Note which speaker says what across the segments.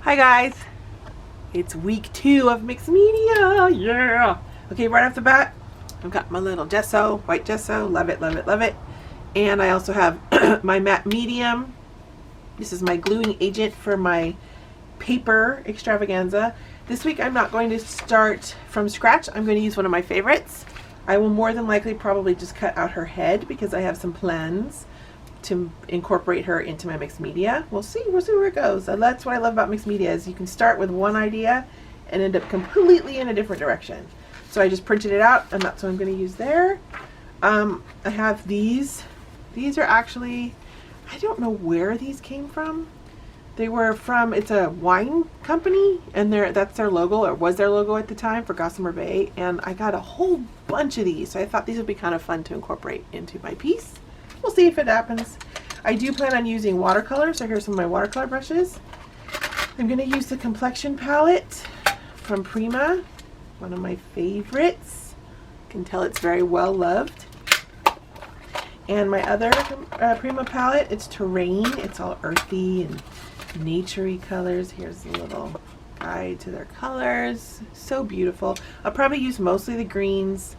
Speaker 1: Hi guys, it's week 2 of mixed media, yeah! Okay, right off the bat, I've got my little gesso, white gesso, love it, love it, love it. And I also have my matte medium. This is my gluing agent for my paper extravaganza. This week I'm not going to start from scratch, I'm going to use one of my favorites. I will more than likely probably just cut out her head because I have some plans to incorporate her into my mixed media. We'll see where it goes. And that's what I love about mixed media is you can start with one idea and end up completely in a different direction. So I just printed it out and that's what I'm going to use there. I have these. These are actually, I don't know where these came from. They were from, it's a wine company and that's their logo, or was their logo at the time, for Gossamer Bay. And I got a whole bunch of these. So I thought these would be kind of fun to incorporate into my piece. We'll see if it happens. I do plan on using watercolor, so here's some of my watercolor brushes. I'm going to use the complexion palette from Prima, one of my favorites. You can tell it's very well loved. And my other Prima palette, it's Terrain. It's all earthy and naturey colors. Here's a little guide to their colors. So beautiful. I'll probably use mostly the greens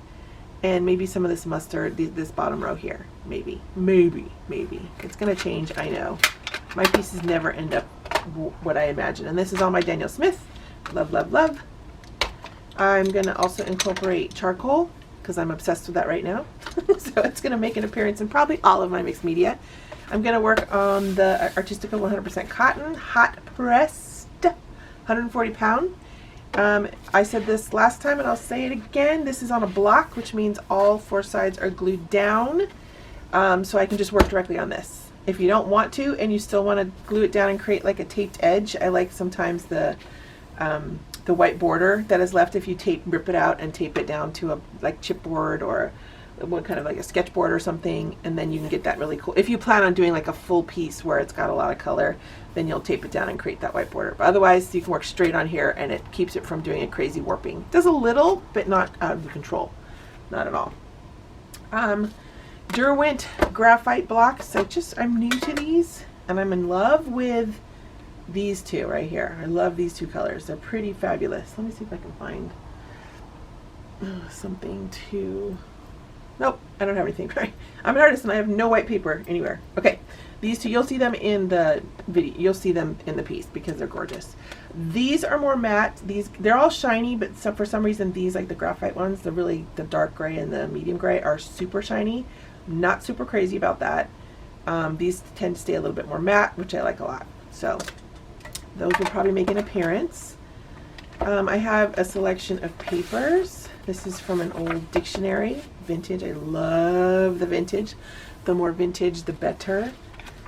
Speaker 1: and maybe some of this mustard, this bottom row here. Maybe. It's going to change, I know. My pieces never end up what I imagine. And this is all my Daniel Smith. Love, love, love. I'm going to also incorporate charcoal because I'm obsessed with that right now. So it's going to make an appearance in probably all of my mixed media. I'm going to work on the Artistica 100% cotton, hot pressed, 140 pound. I said this last time and I'll say it again. This is on a block, which means all 4 sides are glued down. So I can just work directly on this. If you don't want to and you still want to glue it down and create like a taped edge, I like sometimes the white border that is left if you rip it out and tape it down to a like chipboard or one kind of like a sketchboard or something, and then you can get that really cool. If you plan on doing like a full piece where it's got a lot of color, then you'll tape it down and create that white border. But otherwise, you can work straight on here and it keeps it from doing a crazy warping. It does a little, but not out of control. Not at all. Derwent graphite blocks. So I'm new to these and I'm in love with these two right here. I love these two colors. They're pretty fabulous. Let me see if I can find something to... Nope, I don't have anything. I'm an artist and I have no white paper anywhere. Okay, these two, you'll see them in the video. You'll see them in the piece because they're gorgeous. These are more matte. They're all shiny, but for some reason these, like the graphite ones, the dark gray and the medium gray, are super shiny. Not super crazy about that. These tend to stay a little bit more matte, which I like a lot. So those will probably make an appearance. I have a selection of papers. This is from an old dictionary, vintage. I love the vintage. The more vintage, the better.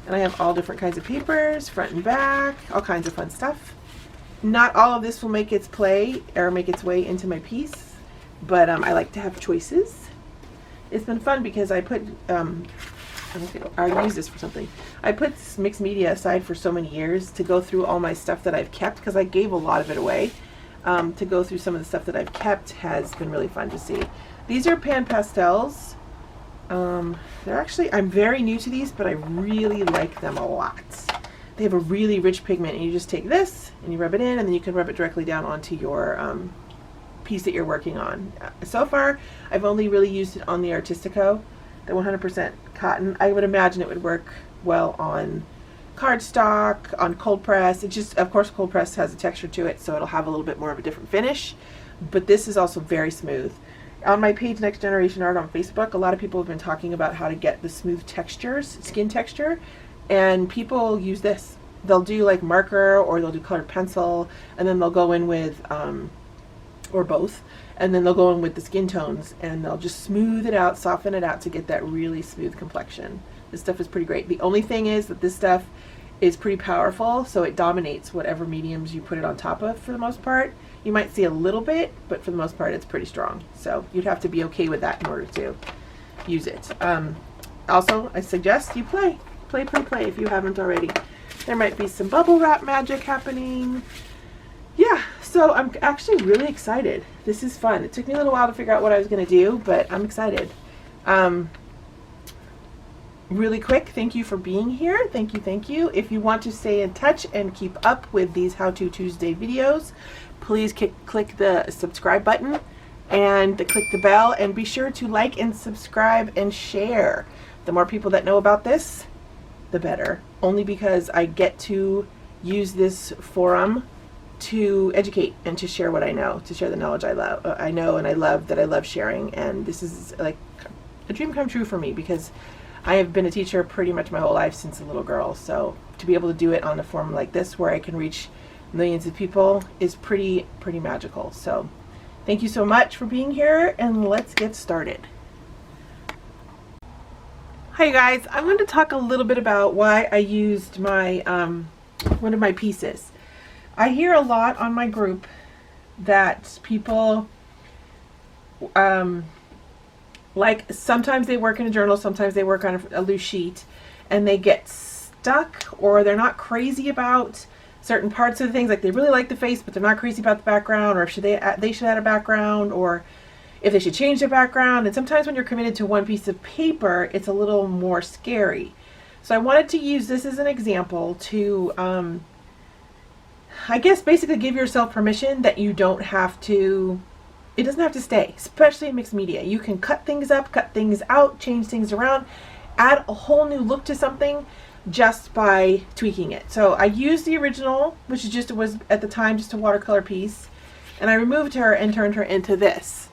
Speaker 1: And I have all different kinds of papers, front and back, all kinds of fun stuff. Not all of this will make its play or make its way into my piece, but I like to have choices. It's been fun because I put, I use this for something. I put mixed media aside for so many years to go through all my stuff that I've kept because I gave a lot of it away. To go through some of the stuff that I've kept has been really fun to see. These are pan pastels. They're actually, I'm very new to these, but I really like them a lot. They have a really rich pigment, and you just take this and you rub it in, and then you can rub it directly down onto your piece that you're working on. So far, I've only really used it on the Artistico, the 100% cotton. I would imagine it would work well on cardstock, on cold press. It just, of course, cold press has a texture to it, so it'll have a little bit more of a different finish. But this is also very smooth. On my page, Next Generation Art on Facebook, a lot of people have been talking about how to get the smooth textures, skin texture, and people use this. They'll do like marker or they'll do colored pencil, and then they'll go in with, or both, and then they'll go in with the skin tones, and they'll just smooth it out, soften it out to get that really smooth complexion. This stuff is pretty great. The only thing is that this stuff is pretty powerful, so it dominates whatever mediums you put it on top of for the most part. You might see a little bit, but for the most part it's pretty strong. So you'd have to be okay with that in order to use it. Also, I suggest you play if you haven't already. There might be some bubble wrap magic happening. Yeah, so I'm actually really excited. This is fun. It took me a little while to figure out what I was going to do, but I'm excited. really quick, thank you for being here. Thank you, thank you. If you want to stay in touch and keep up with these How To Tuesday videos, please click the subscribe button and click the bell, and be sure to like and subscribe and share. The more people that know about this, the better. Only because I get to use this forum to educate and to share what I know, to share the knowledge I know and I love sharing. And this is like a dream come true for me, because I have been a teacher pretty much my whole life since a little girl. So to be able to do it on a forum like this where I can reach millions of people is pretty magical. So thank you so much for being here, and let's get started. Hi you guys, I'm going to talk a little bit about why I used my one of my pieces. I hear a lot on my group that people like sometimes they work in a journal, sometimes they work on a loose sheet, and they get stuck, or they're not crazy about certain parts of the things. Like they really like the face, but they're not crazy about the background, or should they should add a background, or if they should change their background. And sometimes when you're committed to one piece of paper, it's a little more scary. So I wanted to use this as an example to, I guess, basically give yourself permission that you don't have to, it doesn't have to stay, especially in mixed media. You can cut things up, cut things out, change things around, add a whole new look to something just by tweaking it. So I used the original, which was at the time just a watercolor piece, and I removed her and turned her into this.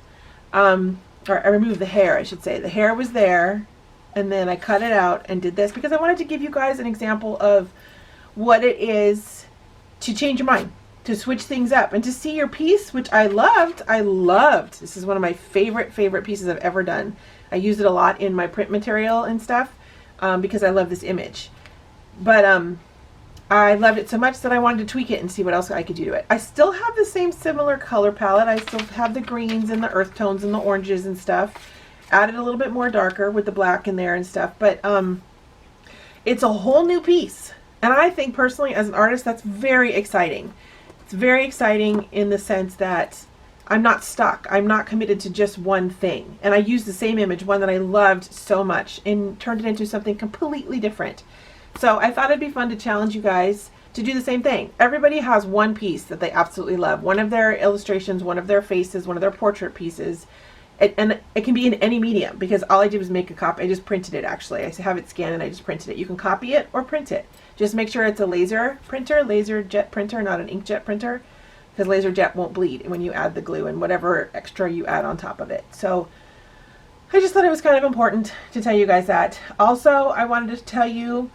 Speaker 1: Or I removed the hair, I should say. The hair was there, and then I cut it out and did this because I wanted to give you guys an example of what it is to change your mind, to switch things up, and to see your piece, which I loved. This is one of my favorite pieces I've ever done. I use it a lot in my print material and stuff because I love this image. But I loved it so much that I wanted to tweak it and see what else I could do to it. I still have the same similar color palette. I still have the greens and the earth tones and the oranges and stuff. Added a little bit more darker with the black in there and stuff. But it's a whole new piece. And I think personally as an artist that's very exciting. It's very exciting in the sense that I'm not stuck. I'm not committed to just one thing. And I used the same image, one that I loved so much, and turned it into something completely different. So I thought it'd be fun to challenge you guys to do the same thing. Everybody has one piece that they absolutely love. One of their illustrations, one of their faces, one of their portrait pieces. And it can be in any medium, because all I did was make a copy. I just printed it actually. I have it scanned and I just printed it. You can copy it or print it. Just make sure it's a laser printer, laser jet printer, not an inkjet printer, because laser jet won't bleed when you add the glue and whatever extra you add on top of it. So I just thought it was kind of important to tell you guys that. Also, I wanted to tell you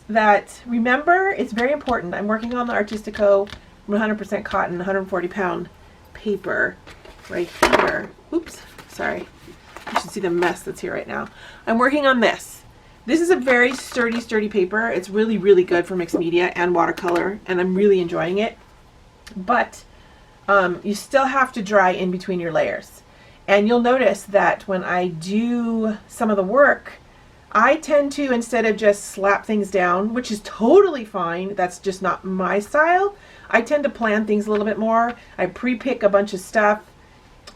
Speaker 1: that, remember, it's very important. I'm working on the Artistico 100% cotton, 140-pound paper right here. Oops, sorry. You should see the mess that's here right now. I'm working on this. This is a very sturdy paper. It's really good for mixed media and watercolor, and I'm really enjoying it. But you still have to dry in between your layers. And you'll notice that when I do some of the work, I tend to, instead of just slap things down, which is totally fine, that's just not my style, I tend to plan things a little bit more. I pre-pick a bunch of stuff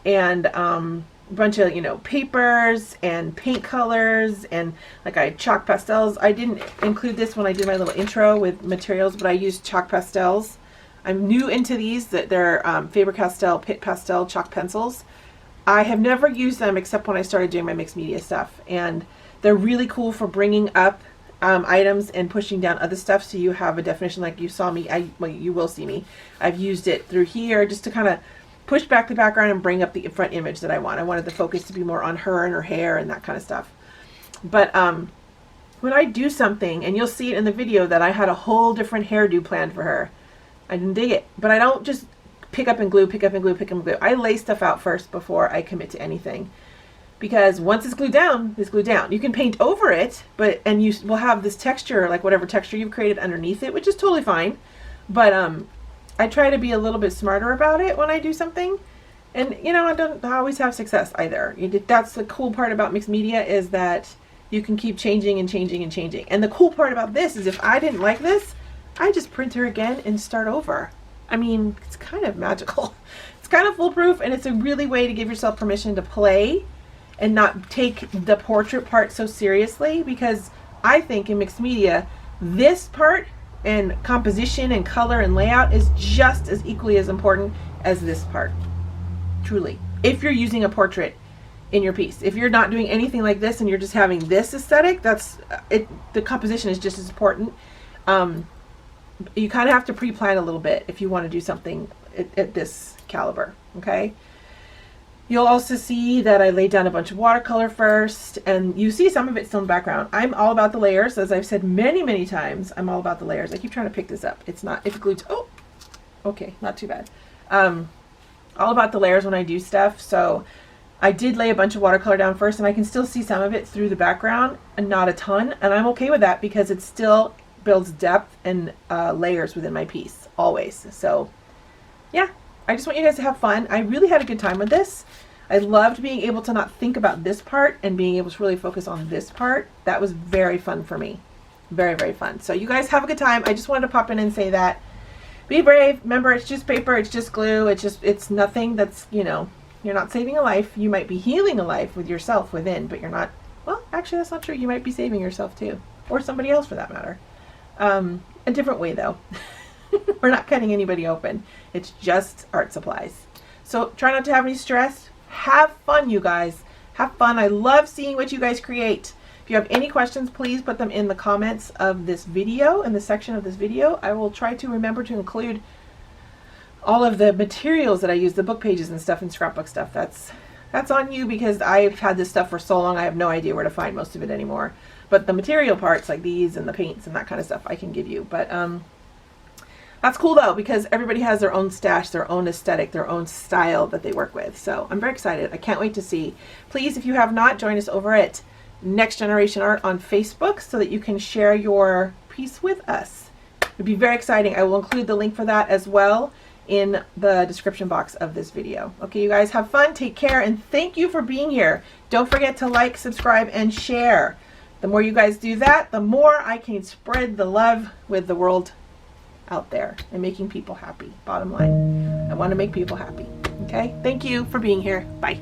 Speaker 1: and a bunch of, papers and paint colors, and like I chalk pastels. I didn't include this when I did my little intro with materials, but I used chalk pastels. I'm new into these, that they're Faber-Castell Pit Pastel chalk pencils. I have never used them except when I started doing my mixed media stuff, and they're really cool for bringing up items and pushing down other stuff, so you have a definition like you saw me. Well, you will see me. I've used it through here just to kind of push back the background and bring up the front image that I want. I wanted the focus to be more on her and her hair and that kind of stuff. But when I do something, and you'll see it in the video that I had a whole different hairdo planned for her. I didn't dig it, but I don't just pick up and glue, pick up and glue, pick up and glue. I lay stuff out first before I commit to anything. Because once it's glued down, it's glued down. You can paint over it, and you will have this texture, like whatever texture you've created underneath it, which is totally fine. But I try to be a little bit smarter about it when I do something. And I don't always have success either. That's the cool part about mixed media, is that you can keep changing and changing and changing. And the cool part about this is, if I didn't like this, I just print her again and start over. I mean, it's kind of magical. It's kind of foolproof, and it's a really way to give yourself permission to play and not take the portrait part so seriously, because I think in mixed media, this part and composition and color and layout is just as equally as important as this part. Truly. If you're using a portrait in your piece. If you're not doing anything like this and you're just having this aesthetic, that's it. The composition is just as important. You kind of have to pre-plan a little bit if you want to do something at this caliber. Okay. You'll also see that I laid down a bunch of watercolor first, and you see some of it still in the background. I'm all about the layers, as I've said many, many times. I'm all about the layers. I keep trying to pick this up. It's not, it's glued. Oh, okay, not too bad. All about the layers when I do stuff. So I did lay a bunch of watercolor down first, and I can still see some of it through the background, and not a ton. And I'm okay with that because it still builds depth and layers within my piece, always. So yeah. I just want you guys to have fun. I really had a good time with this. I loved being able to not think about this part and being able to really focus on this part. That was very fun for me. Very, very fun. So you guys have a good time. I just wanted to pop in and say that. Be brave. Remember, it's just paper. It's just glue. It's nothing that's, you know, you're not saving a life. You might be healing a life with yourself within, but you're not, well, actually that's not true. You might be saving yourself too, or somebody else for that matter. A different way though. We're not cutting anybody open. It's just art supplies. So try not to have any stress. Have fun, you guys. Have fun. I love seeing what you guys create. If you have any questions, please put them in the comments of this video, in the section of this video. I will try to remember to include all of the materials that I use, the book pages and stuff and scrapbook stuff. That's on you because I've had this stuff for so long I have no idea where to find most of it anymore. But the material parts like these and the paints and that kind of stuff I can give you. But that's cool though, because everybody has their own stash, their own aesthetic, their own style that they work with. So I'm very excited. I can't wait to see. Please, if you have not, join us over at Next Generation Art on Facebook so that you can share your piece with us. It'd be very exciting. I will include the link for that as well in the description box of this video. Okay, you guys have fun, take care, and thank you for being here. Don't forget to like, subscribe, and share. The more you guys do that, the more I can spread the love with the world out there and making people happy. Bottom line, I want to make people happy. Okay, thank you for being here. Bye.